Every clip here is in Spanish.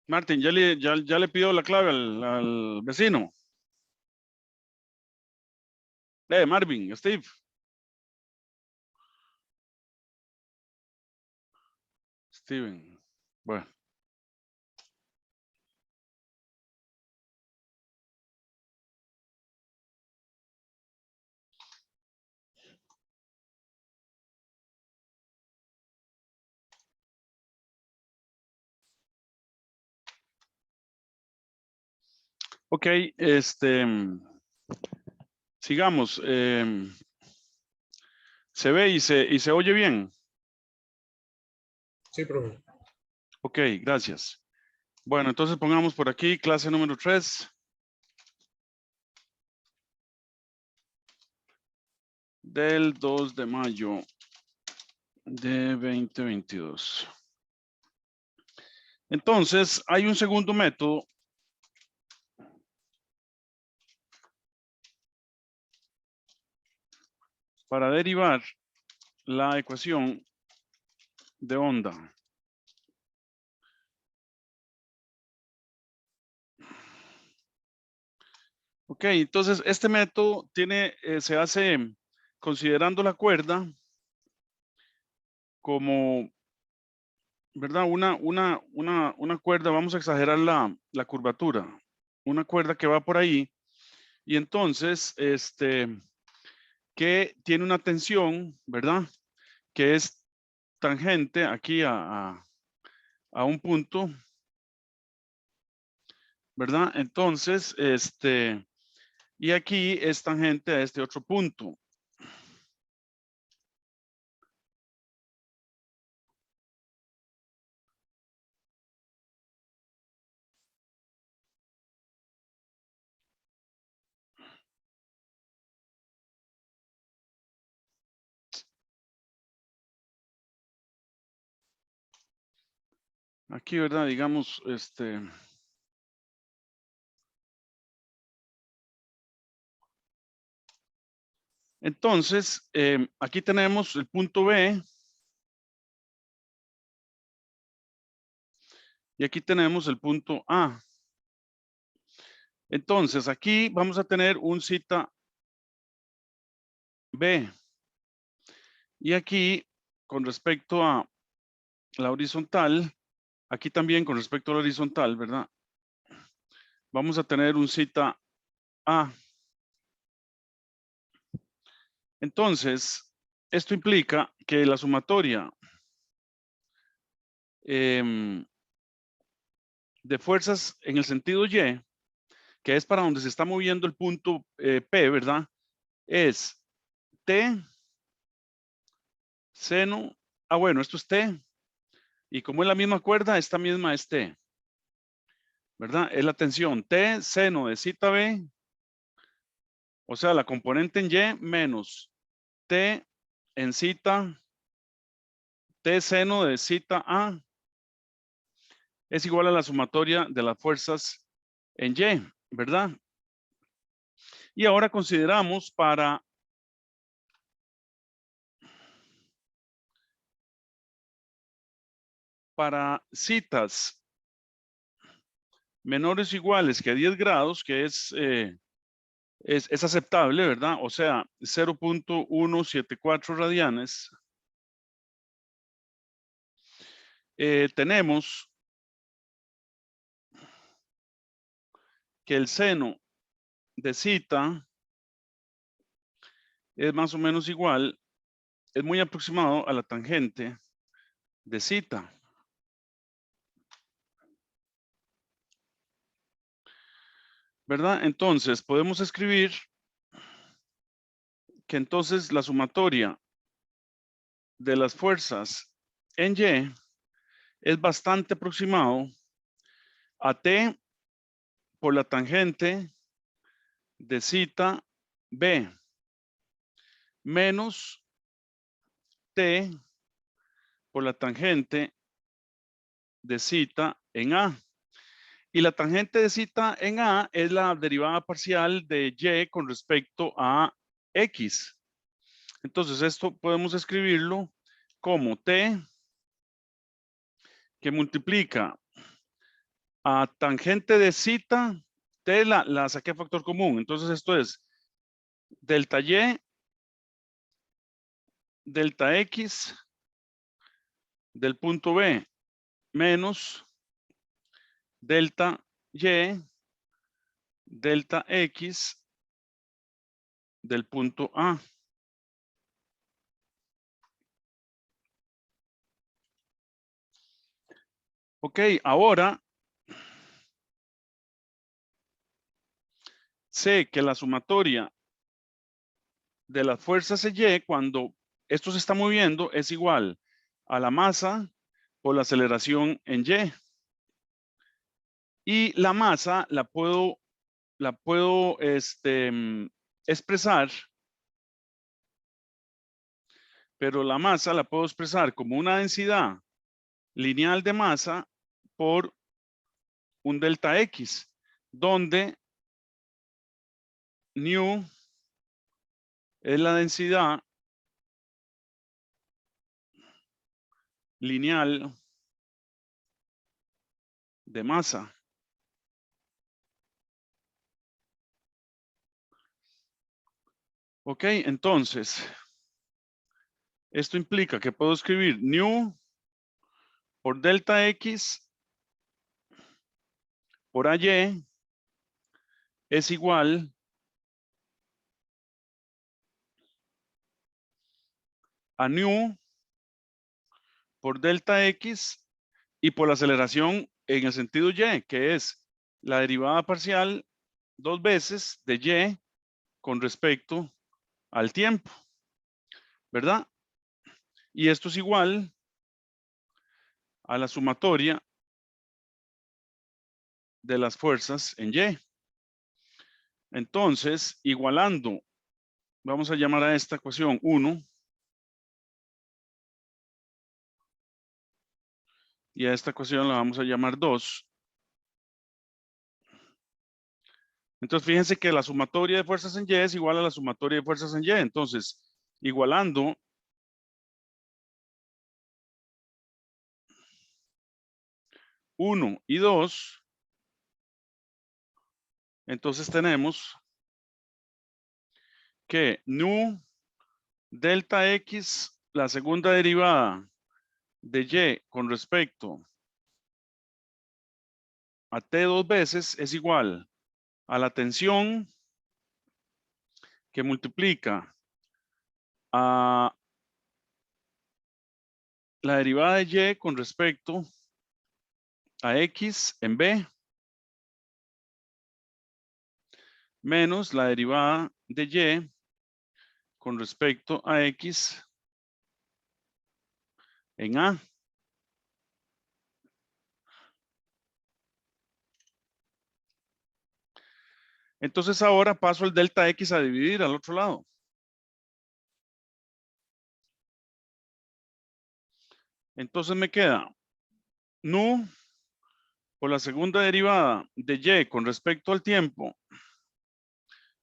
Martín, ya le pidió la clave al vecino. Marvin, Steve. Steven. Bueno. Ok, sigamos. Se ve y se oye bien. Sí, profe. Ok, gracias. Bueno, entonces pongamos por aquí clase número 3. Del 2 de mayo de 2022. Entonces, hay un segundo método para derivar la ecuación de onda. Ok, entonces este método se hace considerando la cuerda como, ¿verdad? Una cuerda, vamos a exagerar la curvatura, una cuerda que va por ahí y entonces, que tiene una tensión, ¿verdad? Que es tangente aquí a un punto, ¿verdad? Entonces, y aquí es tangente a este otro punto. Aquí, ¿verdad? Digamos, entonces, aquí tenemos el punto B y aquí tenemos el punto A. Entonces, aquí vamos a tener un cita B. Y aquí, con respecto a la horizontal, aquí también con respecto a la horizontal, ¿verdad? Vamos a tener un cita A. Entonces, esto implica que la sumatoria de fuerzas en el sentido Y, que es para donde se está moviendo el punto P, ¿verdad? Es T seno, bueno, esto es T, y como es la misma cuerda, esta misma es T, ¿verdad? Es la tensión T seno de cita B, o sea, la componente en Y menos T en cita, T seno de cita A, es igual a la sumatoria de las fuerzas en Y, ¿verdad? Y ahora consideramos para citas menores o iguales que 10 grados, que es aceptable, ¿verdad? O sea, 0.174 radianes. Tenemos que el seno de cita es más o menos igual, es muy aproximado a la tangente de cita. ¿Verdad? Entonces, podemos escribir que entonces la sumatoria de las fuerzas en Y es bastante aproximado a T por la tangente de cita B menos T por la tangente de cita en A. Y la tangente de cita en A es la derivada parcial de Y con respecto a X. Entonces esto podemos escribirlo como T que multiplica A tangente de zeta, t la saqué a factor común. Entonces esto es delta y, delta x del punto B menos delta y, delta x del punto A. Ok, ahora sé que la sumatoria de las fuerzas Y cuando esto se está moviendo es igual a la masa por la aceleración en Y. Y la masa la puedo expresar, pero la masa la puedo expresar como una densidad lineal de masa por un delta X, donde nu es la densidad lineal de masa. Ok, entonces, esto implica que puedo escribir nu por delta X por AY es igual a nu por delta X y por la aceleración en el sentido Y, que es la derivada parcial 2 veces de Y con respecto al tiempo, ¿verdad? Y esto es igual a la sumatoria de las fuerzas en Y. Entonces, igualando, vamos a llamar a esta ecuación 1 y a esta ecuación la vamos a llamar 2. Entonces, fíjense que la sumatoria de fuerzas en Y es igual a la sumatoria de fuerzas en Y. Entonces, igualando 1 y 2, entonces tenemos que nu delta X, la segunda derivada de Y con respecto a T 2 veces es igual a la tensión que multiplica a la derivada de Y con respecto a X en B menos la derivada de Y con respecto a X en A. Entonces ahora paso el delta X a dividir al otro lado. Entonces me queda nu por la segunda derivada de Y con respecto al tiempo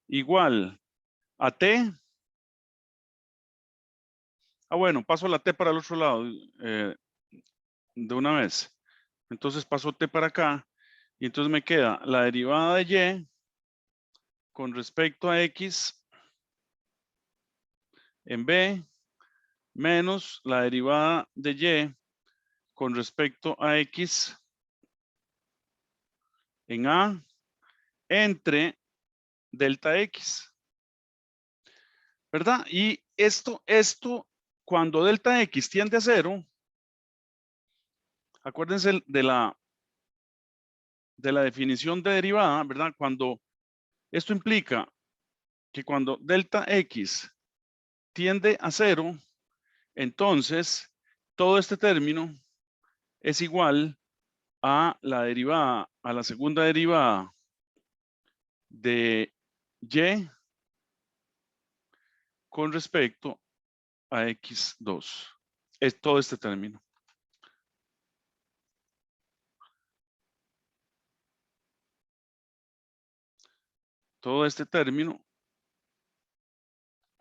igual a T. Ah, bueno, paso la T para el otro lado de una vez. Entonces paso T para acá y entonces me queda la derivada de Y con respecto a X en B menos la derivada de Y con respecto a X en A entre delta X, ¿verdad? Y esto, cuando delta X tiende a 0, acuérdense de la definición de derivada, ¿verdad? Cuando esto implica que cuando delta X tiende a 0, entonces todo este término es igual a la derivada, a la segunda derivada de Y con respecto a X2. Es todo este término. Todo este término.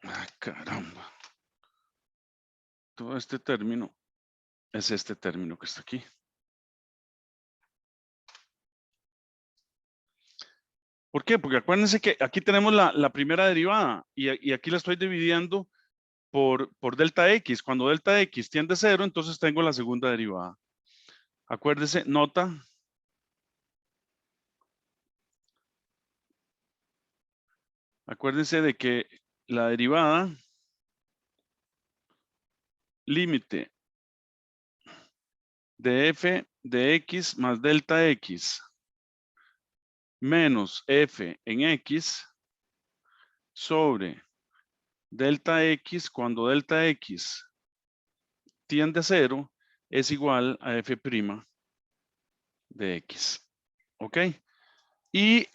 Ah, caramba. Todo este término es este término que está aquí. ¿Por qué? Porque acuérdense que aquí tenemos la primera derivada y aquí la estoy dividiendo por delta X. Cuando delta X tiende a 0, entonces tengo la segunda derivada. Acuérdese, nota. Acuérdense de que la derivada límite de f de x más delta x menos f en x sobre delta x cuando delta x tiende a 0 es igual a f' de x. ¿Ok? Y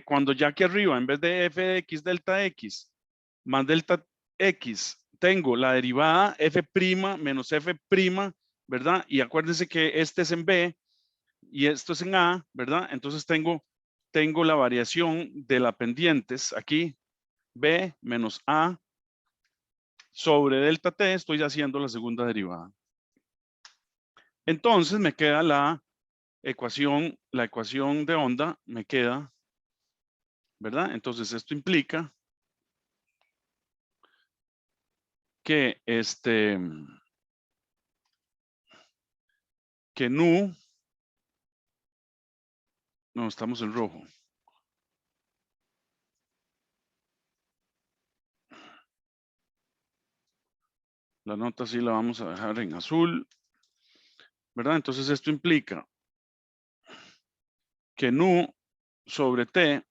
cuando ya aquí arriba, en vez de f de x delta x más delta x, tengo la derivada f' menos f', ¿verdad? Y acuérdense que este es en b y esto es en a, ¿verdad? Entonces tengo la variación de la pendientes aquí, b menos a sobre delta t, estoy haciendo la segunda derivada. Entonces me queda la ecuación de onda, me queda, ¿verdad? Entonces esto implica que que nu, no, estamos en rojo. La nota sí la vamos a dejar en azul, ¿verdad? Entonces esto implica que nu sobre t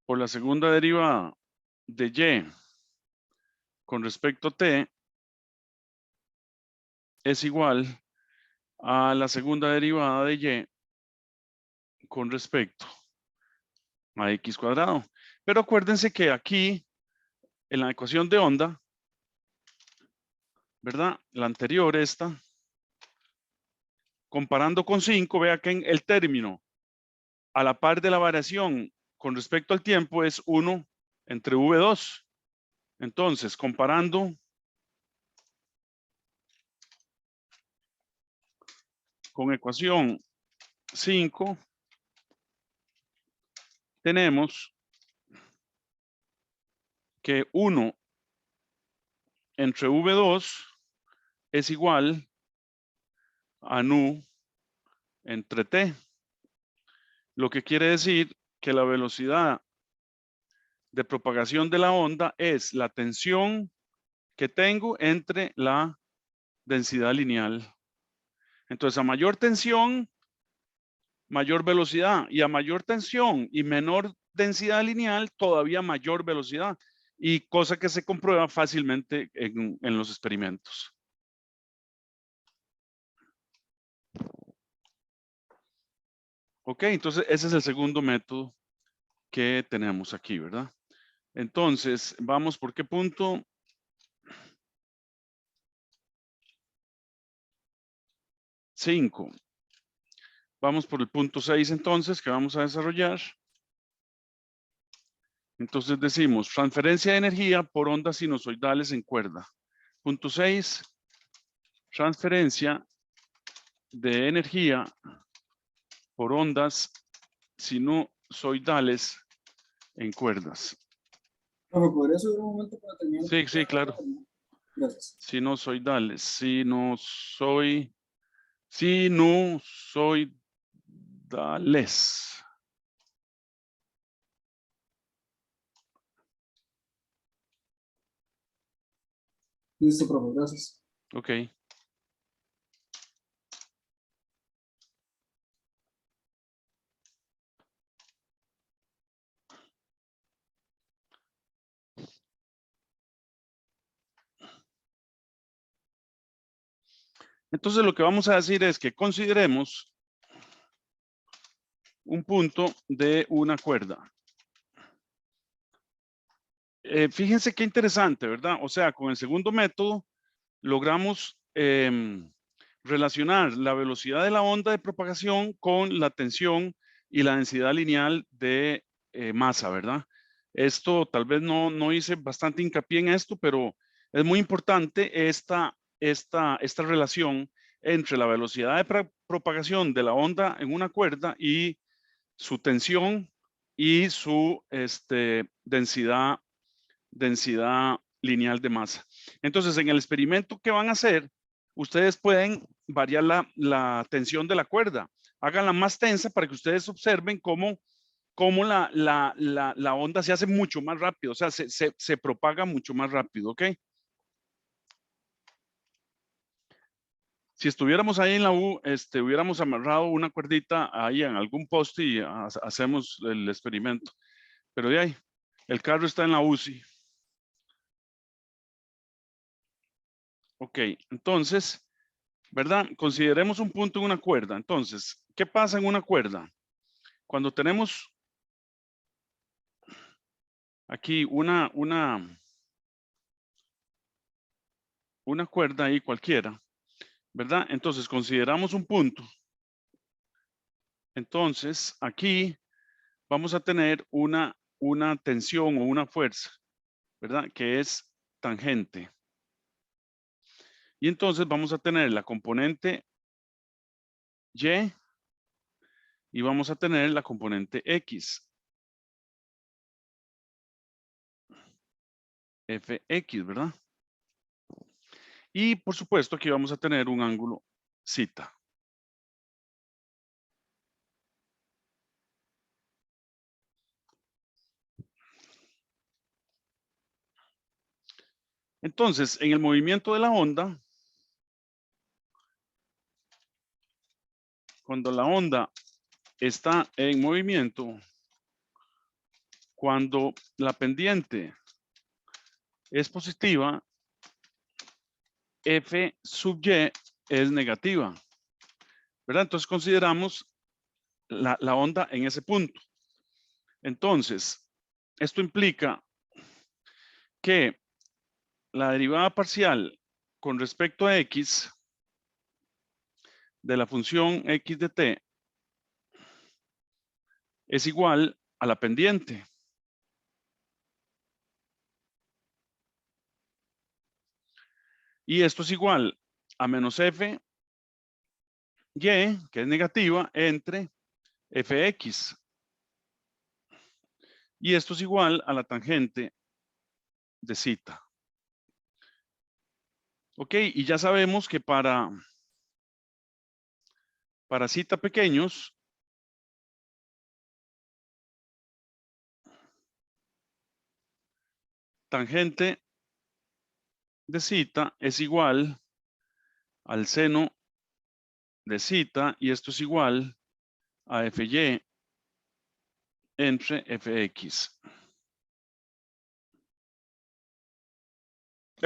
por la segunda derivada de y con respecto a t es igual a la segunda derivada de y con respecto a x cuadrado. Pero acuérdense que aquí, en la ecuación de onda, ¿verdad? La anterior, esta, comparando con 5, vea que en el término a la par de la variación con respecto al tiempo es 1 entre V2. Entonces, comparando con ecuación 5, tenemos que 1 entre V2 es igual a nu entre t, lo que quiere decir que la velocidad de propagación de la onda es la tensión que tengo entre la densidad lineal. Entonces, a mayor tensión, mayor velocidad, y a mayor tensión y menor densidad lineal, todavía mayor velocidad, y cosa que se comprueba fácilmente en los experimentos. Ok, entonces ese es el segundo método que tenemos aquí, ¿verdad? Entonces, vamos por qué punto. Cinco. Vamos por el punto 6 entonces, que vamos a desarrollar. Entonces decimos, transferencia de energía por ondas sinusoidales en cuerda. Punto 6, transferencia de energía por ondas sinusoidales en cuerdas. Bueno, ¿podría subir un momento para terminar? Sí, sí, claro. Gracias. Sinusoidales, sinusoidales. Listo, profe, gracias. Ok. Entonces lo que vamos a decir es que consideremos un punto de una cuerda. Fíjense qué interesante, ¿verdad? O sea, con el segundo método logramos relacionar la velocidad de la onda de propagación con la tensión y la densidad lineal de masa, ¿verdad? Esto tal vez no hice bastante hincapié en esto, pero es muy importante esta relación entre la velocidad de propagación de la onda en una cuerda y su tensión y su densidad lineal de masa. Entonces, en el experimento que van a hacer, ustedes pueden variar la tensión de la cuerda. Háganla más tensa para que ustedes observen cómo la onda se hace mucho más rápido, o sea, se propaga mucho más rápido, ¿ok? Si estuviéramos ahí en la U, hubiéramos amarrado una cuerdita ahí en algún poste y hacemos el experimento. Pero de ahí, el carro está en la UCI. Ok, entonces, ¿verdad? Consideremos un punto en una cuerda. Entonces, ¿qué pasa en una cuerda? Cuando tenemos aquí una cuerda ahí cualquiera, ¿verdad? Entonces, consideramos un punto. Entonces, aquí vamos a tener una tensión o una fuerza, ¿verdad? Que es tangente. Y entonces vamos a tener la componente Y y vamos a tener la componente X. Fx, ¿verdad? Y por supuesto aquí vamos a tener un ángulo zeta. Entonces, en el movimiento de la onda, cuando la onda está en movimiento, cuando la pendiente es positiva, F sub Y es negativa, ¿verdad? Entonces consideramos la onda en ese punto. Entonces, esto implica que la derivada parcial con respecto a X de la función X de t es igual a la pendiente. Y esto es igual a menos f y, que es negativa, entre fx. Y esto es igual a la tangente de zeta. Ok, y ya sabemos que para zeta pequeños, tangente de zeta es igual al seno de zeta, y esto es igual a fy entre fx.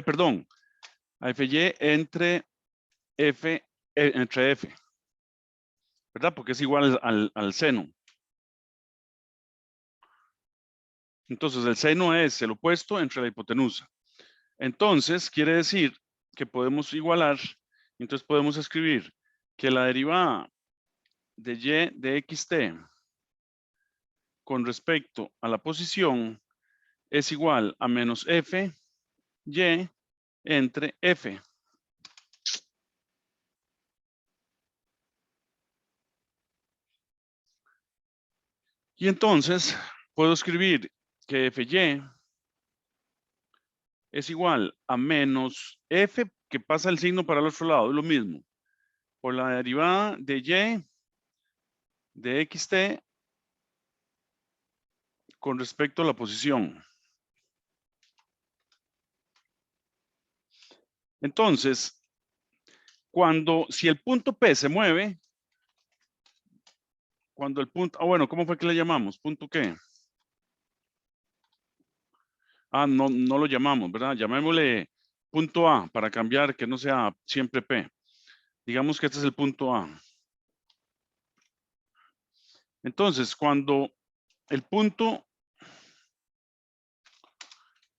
Perdón, a fy entre f, ¿verdad? Porque es igual al seno. Entonces, el seno es el opuesto entre la hipotenusa. Entonces, quiere decir que podemos igualar, entonces podemos escribir que la derivada de y de xt con respecto a la posición es igual a menos f y entre f. Y entonces puedo escribir que fy es igual a menos f, que pasa el signo para el otro lado, es lo mismo, por la derivada de y de xt con respecto a la posición. Entonces, si el punto P se mueve, cuando el punto, bueno, ¿cómo fue que le llamamos? ¿Punto qué? No lo llamamos, ¿verdad? Llamémosle punto A para cambiar que no sea siempre P. Digamos que este es el punto A. Entonces, cuando el punto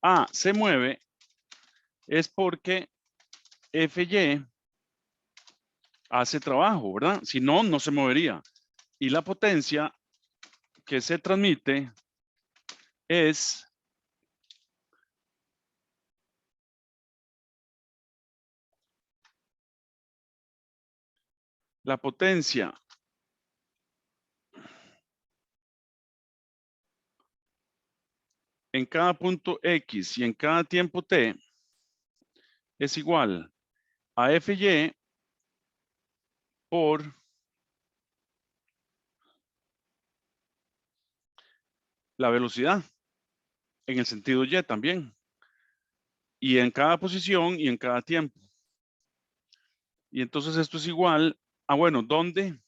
A se mueve, es porque FY hace trabajo, ¿verdad? Si no, no se movería. Y la potencia que se transmite es la potencia en cada punto X y en cada tiempo T es igual a Fy por la velocidad en el sentido Y también. Y en cada posición y en cada tiempo. Y entonces esto es igual a, bueno, ¿dónde?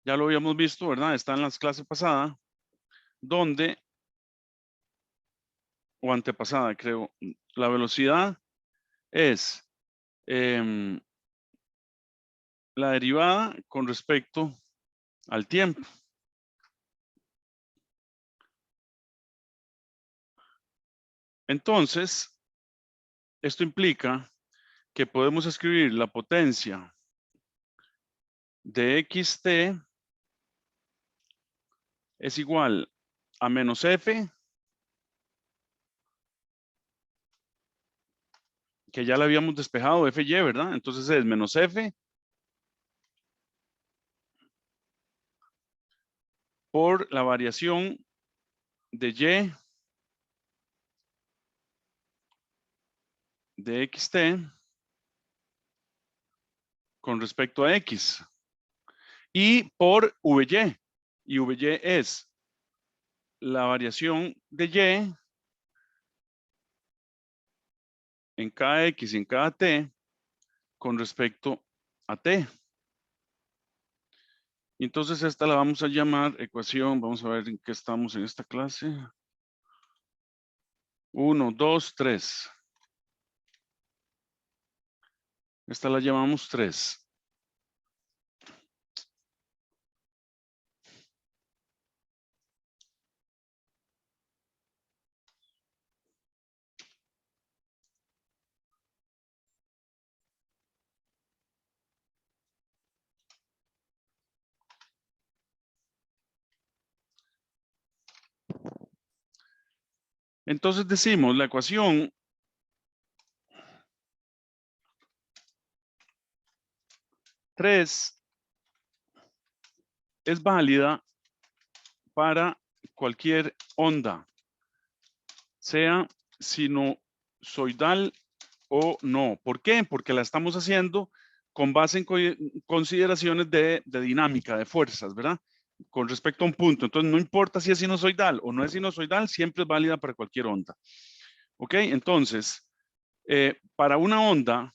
Ya lo habíamos visto, ¿verdad? Está en las clases pasadas. ¿Dónde? O antepasada, creo. La velocidad es la derivada con respecto al tiempo. Entonces, esto implica que podemos escribir la potencia de xt es igual a menos f, que ya le habíamos despejado, fy, ¿verdad? Entonces es menos f por la variación de y de xt con respecto a x y por vy. Y vy es la variación de y en cada x y en cada t con respecto a t. Y entonces esta la vamos a llamar ecuación, vamos a ver en qué estamos en esta clase. 1, 2, 3. Esta la llamamos 3. Entonces decimos la ecuación tres es válida para cualquier onda, sea sinusoidal o no. ¿Por qué? Porque la estamos haciendo con base en consideraciones de dinámica, de fuerzas, ¿verdad? Con respecto a un punto. Entonces, no importa si es sinusoidal o no es sinusoidal, siempre es válida para cualquier onda. ¿Ok? Entonces, para una onda,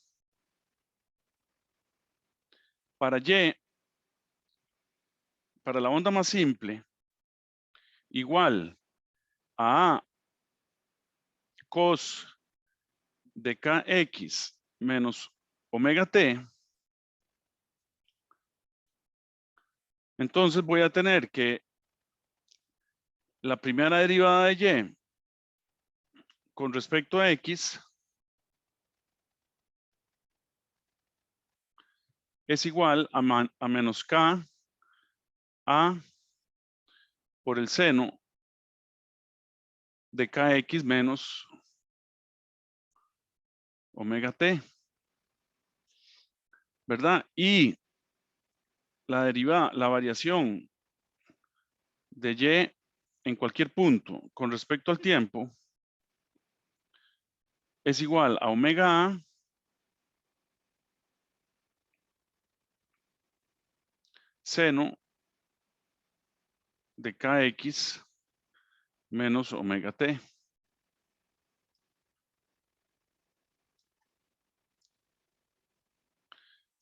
para Y, para la onda más simple, igual a cos de kx menos omega t, entonces voy a tener que la primera derivada de y con respecto a x es igual a menos k a por el seno de kx menos omega t, ¿verdad? Y la derivada, la variación de y en cualquier punto con respecto al tiempo es igual a omega a seno de kx menos omega t.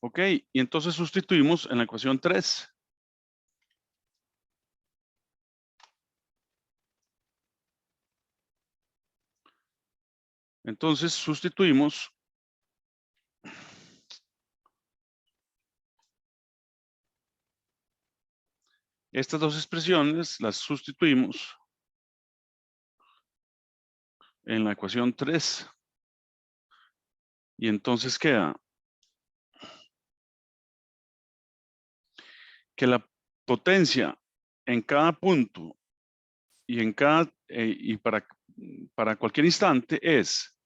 Ok, y entonces sustituimos en la ecuación 3. Entonces sustituimos estas dos expresiones, las sustituimos en la ecuación 3. Y entonces queda que la potencia en cada punto y para cualquier instante es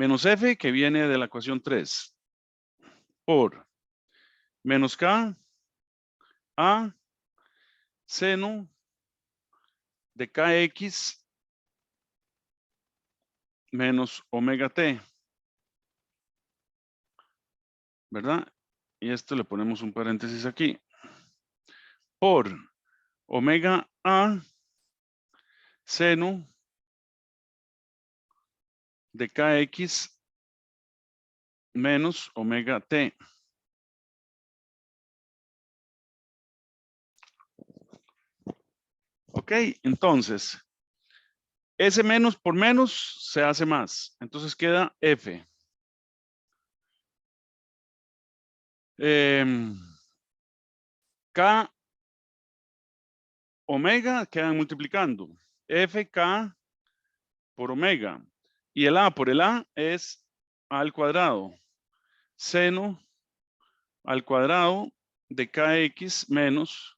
menos f que viene de la ecuación 3 por menos k a seno de kx menos omega t, ¿verdad? Y esto le ponemos un paréntesis aquí. Por omega a seno de kx menos omega t. Ok, entonces, ese menos por menos se hace más. Entonces queda f. K omega quedan multiplicando. Fk por omega. Y el a por el a es a al cuadrado. Seno al cuadrado de kx menos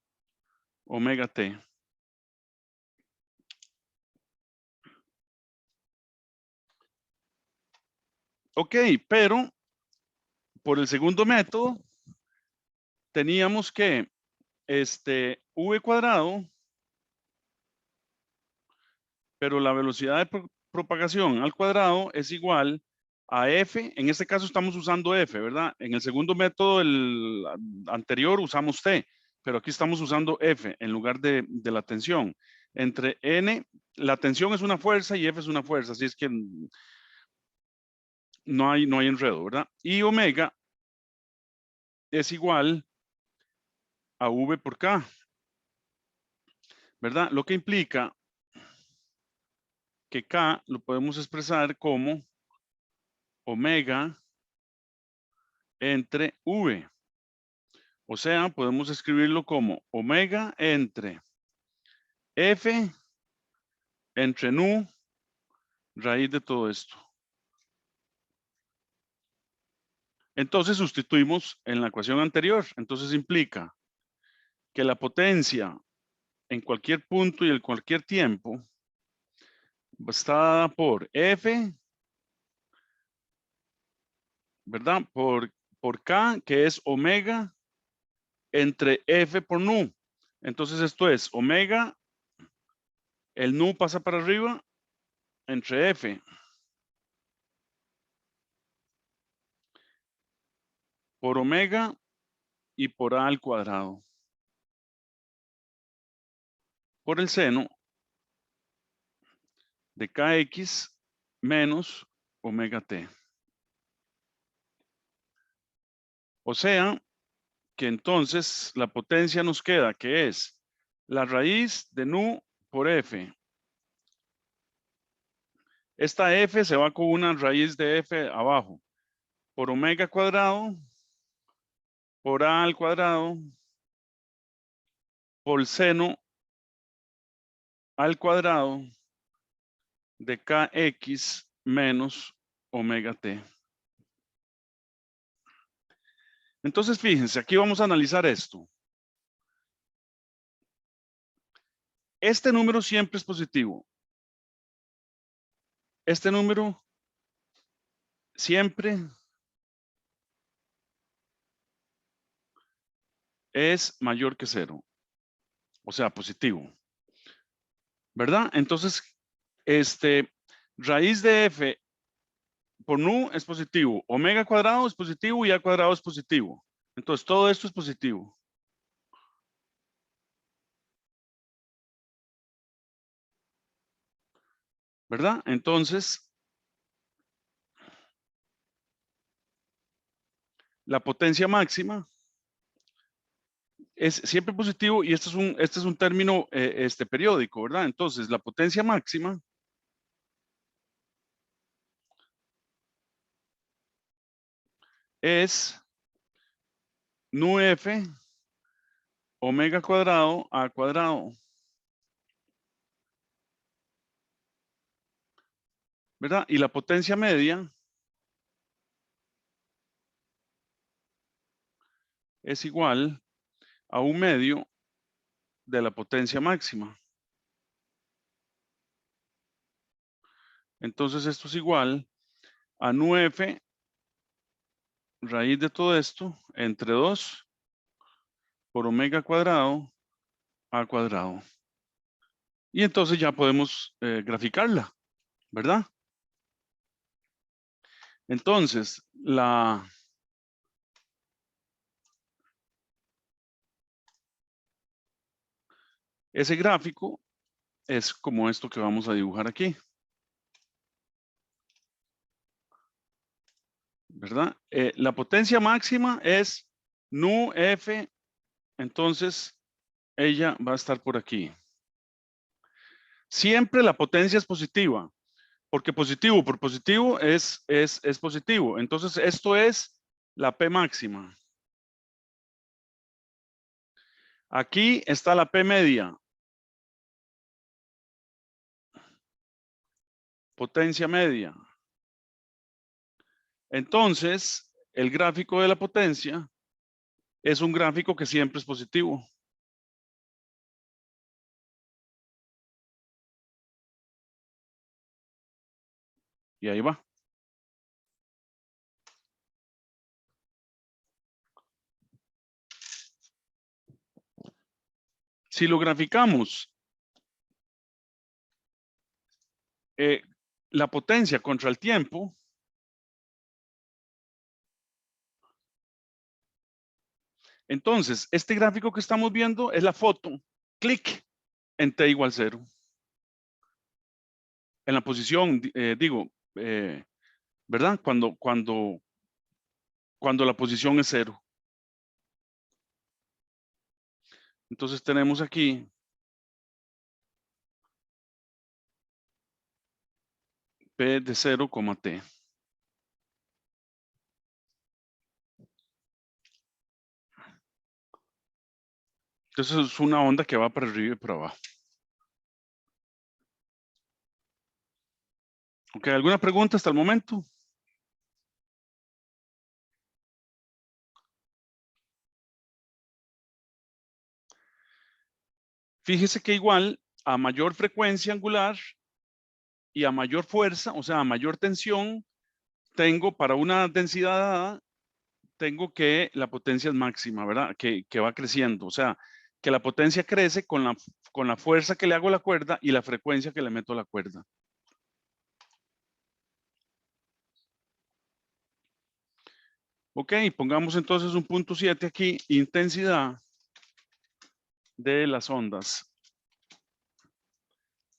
omega t. Ok, pero por el segundo método teníamos que v cuadrado, pero la velocidad de propagación al cuadrado es igual a f. En este caso estamos usando f, ¿verdad? En el segundo método, el anterior, usamos t, pero aquí estamos usando f en lugar de la tensión. Entre n, la tensión es una fuerza y f es una fuerza, así es que no hay enredo, ¿verdad? Y omega es igual a v por k, ¿verdad? Lo que implica que k lo podemos expresar como omega entre v. O sea, podemos escribirlo como omega entre f entre nu raíz de todo esto. Entonces sustituimos en la ecuación anterior. Entonces implica que la potencia en cualquier punto y en cualquier tiempo está dada por f, ¿verdad? Por k, que es omega entre f por nu. Entonces esto es omega, el nu pasa para arriba, entre f. Por omega y por a al cuadrado. Por el seno de kx menos omega t. O sea, que entonces la potencia nos queda, que es la raíz de nu por f. Esta f se va con una raíz de f abajo. Por omega cuadrado, por a al cuadrado, por seno al cuadrado de kx menos omega t. Entonces, fíjense, aquí vamos a analizar esto. Este número siempre es positivo. Este número siempre es mayor que 0. O sea, positivo. ¿Verdad? Entonces, raíz de f por nu es positivo. Omega cuadrado es positivo y a cuadrado es positivo. Entonces, todo esto es positivo. ¿Verdad? Entonces, la potencia máxima es siempre positivo y este es un término periódico, ¿verdad? Entonces, la potencia máxima es nu f omega cuadrado a cuadrado. ¿Verdad? Y la potencia media es igual a 1/2 de la potencia máxima. Entonces esto es igual a nu f raíz de todo esto entre 2 por omega cuadrado a cuadrado. Y entonces ya podemos graficarla, ¿verdad? Entonces, ese gráfico es como esto que vamos a dibujar aquí, ¿verdad? La potencia máxima es nu f, entonces ella va a estar por aquí. Siempre la potencia es positiva, porque positivo por positivo es positivo. Entonces esto es la P máxima. Aquí está la P media. Potencia media. Entonces, el gráfico de la potencia es un gráfico que siempre es positivo. Y ahí va. Si lo graficamos, la potencia contra el tiempo, entonces este gráfico que estamos viendo es la foto, clic en t igual 0. En la posición, ¿verdad? Cuando la posición es 0. Entonces tenemos aquí P de 0, t. Entonces es una onda que va para arriba y para abajo. ¿Ok? ¿Alguna pregunta hasta el momento? Fíjese que igual a mayor frecuencia angular y a mayor fuerza, o sea, a mayor tensión, tengo para una densidad dada, tengo que la potencia es máxima, ¿verdad? Que va creciendo, o sea, que la potencia crece con la fuerza que le hago a la cuerda y la frecuencia que le meto a la cuerda. Ok, pongamos entonces un punto 7 aquí, intensidad de las ondas.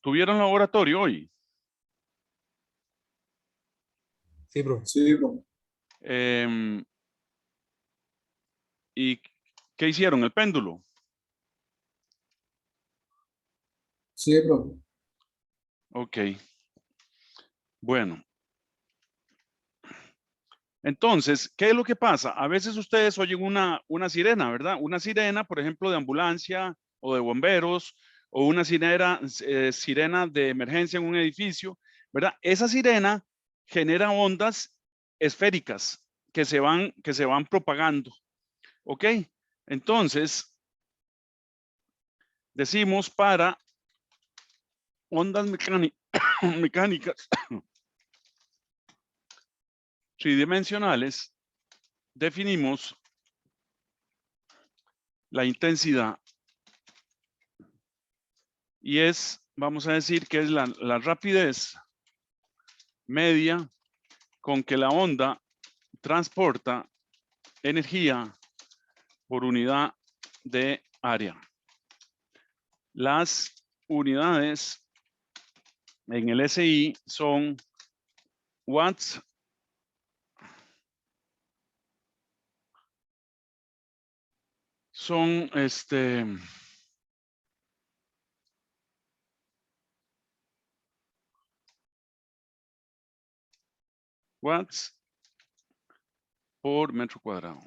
¿Tuvieron laboratorio hoy? Sí, bro. Sí, bro. ¿Y qué hicieron? ¿El péndulo? Sí, bro. Ok. Bueno. Entonces, ¿qué es lo que pasa? A veces ustedes oyen una sirena, ¿verdad? Una sirena, por ejemplo, de ambulancia o de bomberos, o una sirena de emergencia en un edificio, ¿verdad? Esa sirena genera ondas esféricas que se van propagando, ¿ok? Entonces, decimos para ondas mecánicas tridimensionales, definimos la intensidad y vamos a decir que es la rapidez media con que la onda transporta energía por unidad de área. Las unidades en el SI son watts watts por metro cuadrado.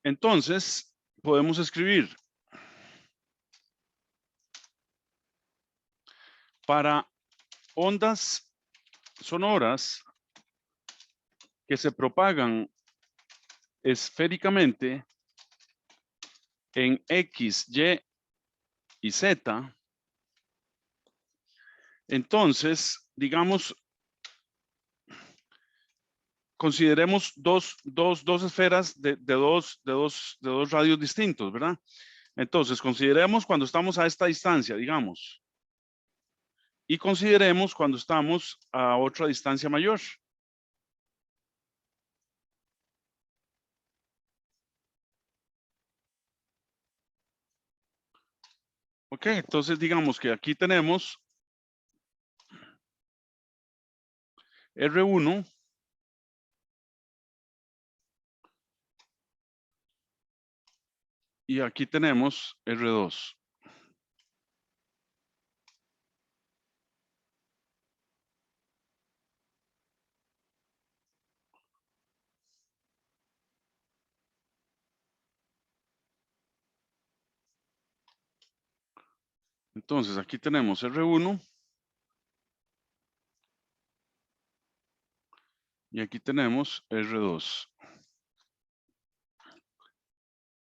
Entonces, podemos escribir para ondas sonoras que se propagan esféricamente en X, Y y Z. Entonces, digamos, consideremos dos esferas de dos radios distintos, ¿verdad? Entonces, consideremos cuando estamos a esta distancia, digamos, y consideremos cuando estamos a otra distancia mayor. Ok, entonces digamos que aquí tenemos R1 y aquí tenemos R2. Entonces aquí tenemos R1 y aquí tenemos R2.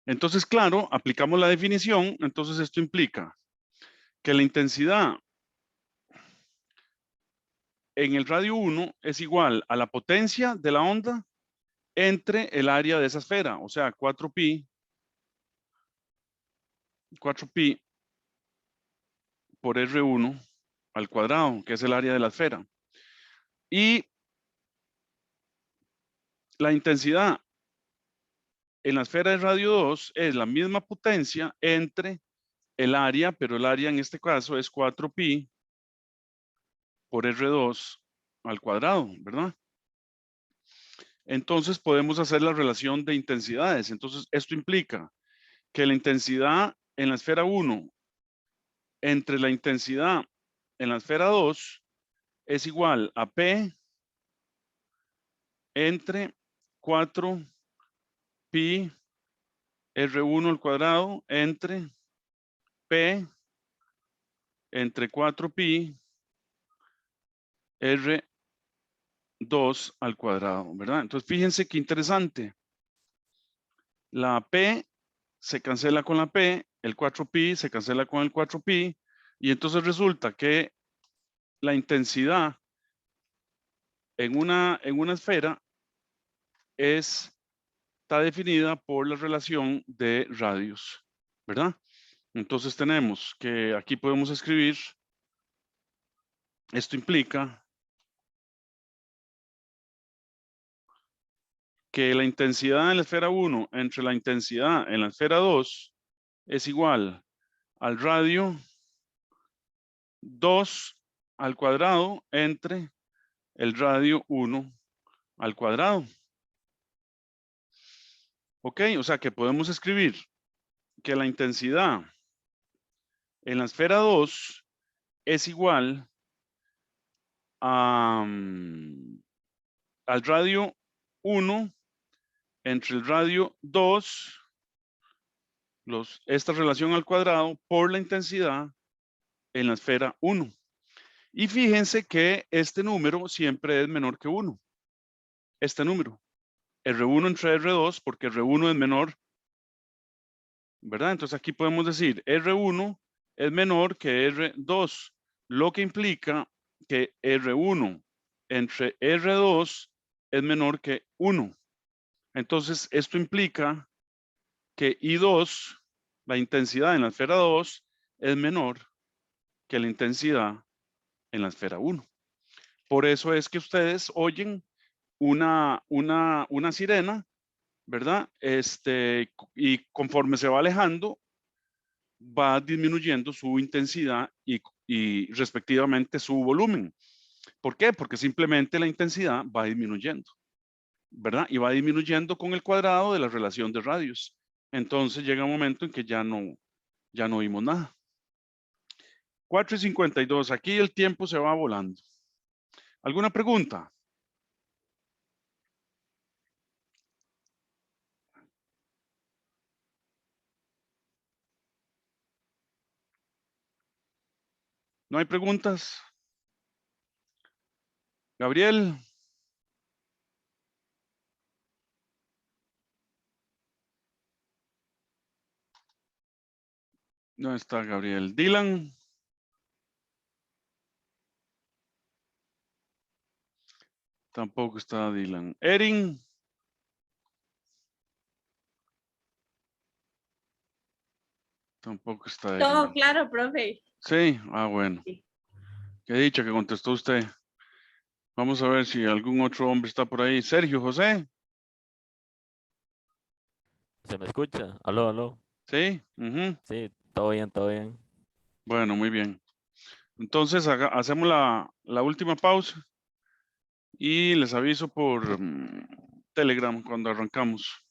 Entonces, claro, aplicamos la definición, entonces esto implica que la intensidad en el radio 1 es igual a la potencia de la onda entre el área de esa esfera, o sea, 4pi por R1 al cuadrado, que es el área de la esfera. Y la intensidad en la esfera de radio 2 es la misma potencia entre el área, pero el área en este caso es 4pi por R2 al cuadrado, ¿verdad? Entonces podemos hacer la relación de intensidades. Entonces esto implica que la intensidad en la esfera 1 entre la intensidad en la esfera 2 es igual a P entre 4pi R1 al cuadrado entre P entre 4pi R2 al cuadrado, ¿verdad? Entonces fíjense qué interesante. La P se cancela con la P, el 4pi se cancela con el 4pi, y entonces resulta que la intensidad en una esfera está definida por la relación de radios, ¿verdad? Entonces tenemos que aquí podemos escribir, esto implica que la intensidad en la esfera 1 entre la intensidad en la esfera 2 es igual al radio 2 al cuadrado entre el radio 1 al cuadrado. Ok, o sea que podemos escribir que la intensidad en la esfera 2 es igual a, al radio 1 entre el radio 2, esta relación al cuadrado, por la intensidad en la esfera 1. Y fíjense que este número siempre es menor que 1. Este número. R1 entre R2, porque R1 es menor, ¿verdad? Entonces aquí podemos decir R1 es menor que R2, lo que implica que R1 entre R2 es menor que 1. Entonces esto implica que I2, la intensidad en la esfera 2, es menor que la intensidad en la esfera 1. Por eso es que ustedes oyen una sirena, ¿verdad? Y conforme se va alejando, va disminuyendo su intensidad y respectivamente su volumen. ¿Por qué? Porque simplemente la intensidad va disminuyendo, ¿verdad? Y va disminuyendo con el cuadrado de la relación de radios. Entonces llega un momento en que ya no oímos nada. 4:52, aquí el tiempo se va volando. ¿Alguna pregunta? ¿No hay preguntas? Gabriel. No está Gabriel. Dylan. Tampoco está Dylan. Erin. Tampoco está Todo Erin. claro, profe. Sí, bueno. Sí. Qué dicha que contestó usted. Vamos a ver si algún otro hombre está por ahí. Sergio, José. ¿Se me escucha? Aló, aló. Sí. Ujú. Sí, todo bien, todo bien. Bueno, muy bien. Entonces hacemos la última pausa y les aviso por Telegram cuando arrancamos.